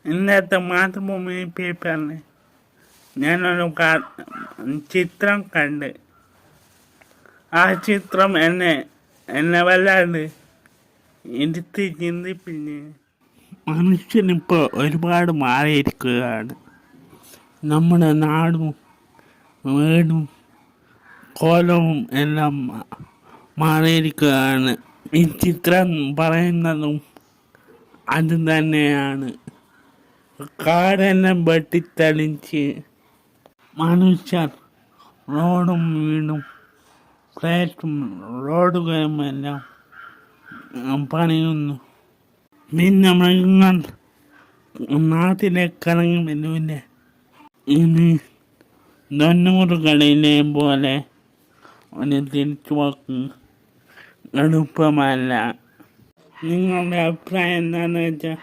ഇന്നത്തെ മാതൃഭൂമി പേപ്പറിൽ ഞാനൊരു ചിത്രം കണ്ട്. ആ ചിത്രം എന്നെ വല്ലാണ്ട് ഇരുത്തി ചിന്തിപ്പിച്ച്. മനുഷ്യനിപ്പോൾ ഒരുപാട് മാറിയിരിക്കുകയാണ്. നമ്മുടെ നാടും വീടും കോലവും എല്ലാം മാറിയിരിക്കുകയാണ്. ഈ ചിത്രം പറയുന്നതും അത് തന്നെയാണ്. കാടെല്ലാം വെട്ടിത്തെളിച്ച് മനുഷ്യർ റോഡും വീടും ഫ്ലാറ്റും റോഡുകളുമെല്ലാം പണിയുന്നു. പിന്നെ മൃഗങ്ങൾ നാട്ടിലേക്ക് ഇറങ്ങി വരൂല. ഇനി 90കളിലെ പോലെ ഒരു തിരിച്ചുപോക്ക് എളുപ്പമല്ല. നിങ്ങളുടെ അഭിപ്രായം എന്താണെന്ന് വെച്ചാൽ